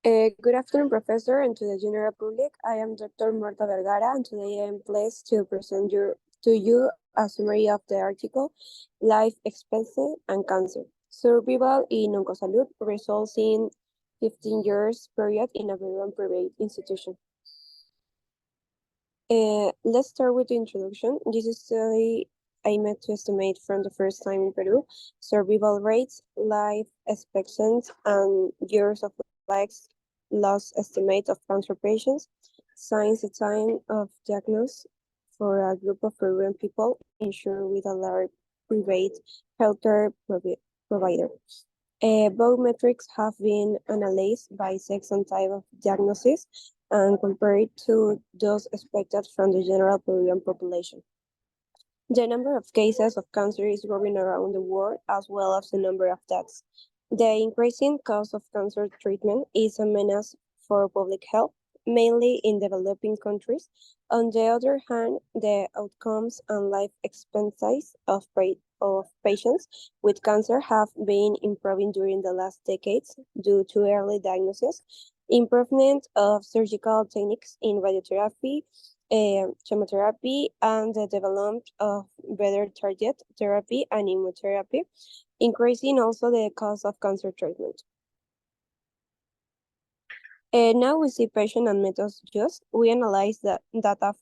Good afternoon, Professor, and to the general public. I am Dr. Marta Vergara, and today I am pleased to present to you a summary of the article Life Expectancy and Cancer. Survival in Oncosalud results in 15 years period in a Peruvian private institution. Let's start with the introduction. This study aimed to estimate from the first time in Peru survival rates, life expectancy, and years of life loss estimate of cancer patients, since the time of diagnosis for a group of Peruvian people insured with a large private healthcare provider. Both metrics have been analyzed by sex and type of diagnosis and compared to those expected from the general Peruvian population. The number of cases of cancer is growing around the world, as well as the number of deaths. The increasing cost of cancer treatment is a menace for public health, mainly in developing countries. On the other hand, the outcomes and life expectancies of patients with cancer have been improving during the last decades due to early diagnosis, improvement of surgical techniques in radiotherapy, chemotherapy, and the development of better target therapy and immunotherapy, increasing also the cost of cancer treatment. Now we see patient and methods used. We analyze the data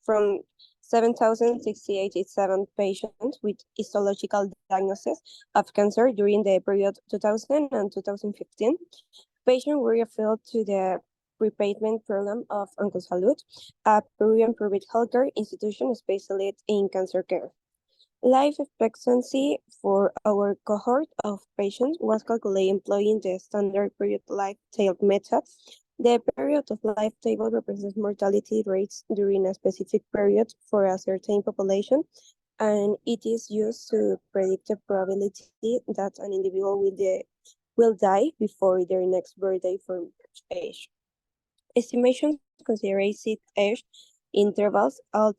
from 7,687 patients with histological diagnosis of cancer during the period 2000 and 2015. Patients were referred to the prepayment program of Oncosalud, a Peruvian private healthcare institution specialized in cancer care. Life expectancy for our cohort of patients was calculated employing the standard period life table method. The period of life table represents mortality rates during a specific period for a certain population, and it is used to predict the probability that an individual will die before their next birthday from age. Estimations consider age intervals at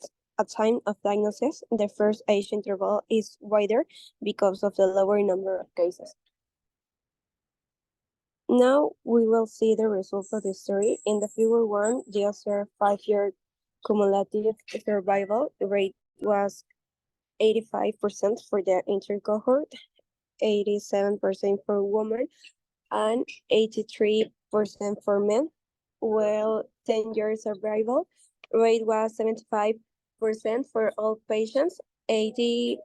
time of diagnosis. The first age interval is wider because of the lower number of cases. Now we will see the results of the study. In the figure 1, the observed 5-year cumulative survival rate was 85% for the entire cohort, 87% for women, and 83% for men, while 10-year survival rate was 75% for all patients, 84%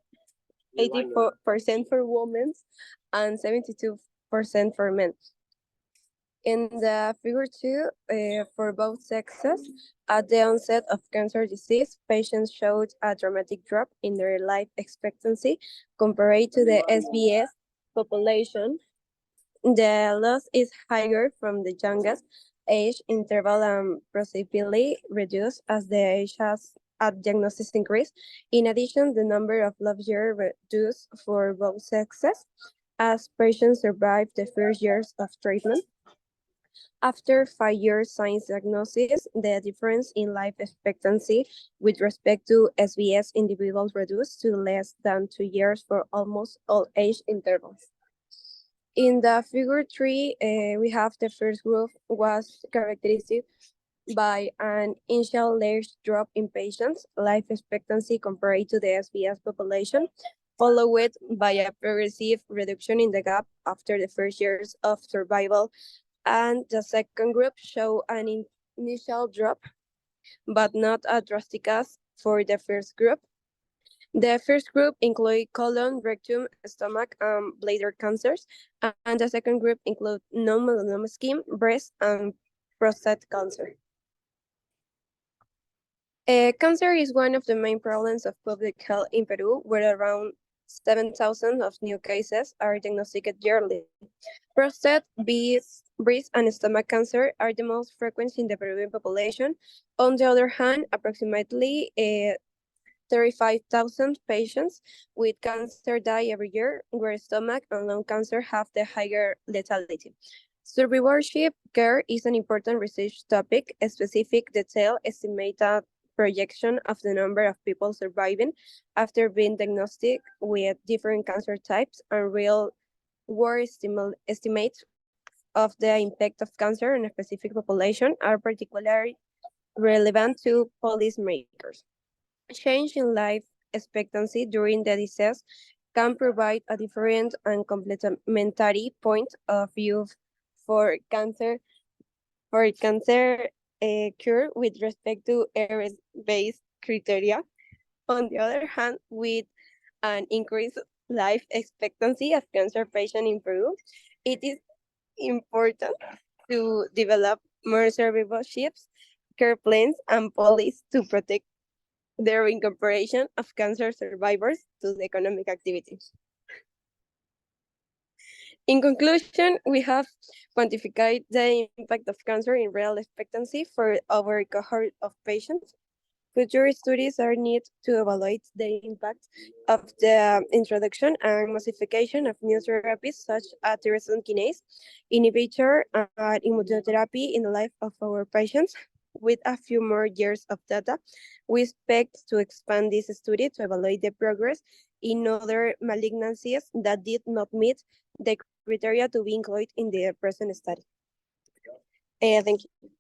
for women, and 72% for men. In the figure 2, for both sexes, at the onset of cancer disease, patients showed a dramatic drop in their life expectancy compared to the SBS population. The loss is higher from the youngest age interval and possibly reduced as the age has at diagnosis increase. In addition, the number of life years reduced for both sexes as patients survive the first years of treatment. After 5 years since diagnosis, the difference in life expectancy with respect to SBS individuals reduced to less than 2 years for almost all age intervals. In the figure 3, we have the first group was characterized by an initial large drop in patients' life expectancy compared to the SBS population, followed by a progressive reduction in the gap after the first years of survival. And the second group show an initial drop, but not as drastic as for the first group. The first group include colon, rectum, stomach, and bladder cancers, and the second group include non-melanoma skin, breast, and prostate cancer. Cancer is one of the main problems of public health in Peru, where around 7,000 of new cases are diagnosed yearly. Prostate, breast, and stomach cancer are the most frequent in the Peruvian population. On the other hand, approximately 35,000 patients with cancer die every year, where stomach and lung cancer have the higher lethality. Survivorship care is an important research topic. A specific detail estimated projection of the number of people surviving after being diagnosed with different cancer types and real-world estimates of the impact of cancer on a specific population are particularly relevant to policymakers. Change in life expectancy during the disease can provide a different and complementary point of view for cancer cure with respect to evidence-based criteria. On the other hand, with an increased life expectancy of cancer patients in Peru, it is important to develop more survivalorships, care plans, and policies to protect the incorporation of cancer survivors to the economic activities. In conclusion, we have quantified the impact of cancer in real expectancy for our cohort of patients. Future studies are needed to evaluate the impact of the introduction and modification of new therapies such as tyrosine kinase inhibitor and immunotherapy in the life of our patients. With a few more years of data, we expect to expand this study to evaluate the progress in other malignancies that did not meet the criteria to be included in the present study. Thank you.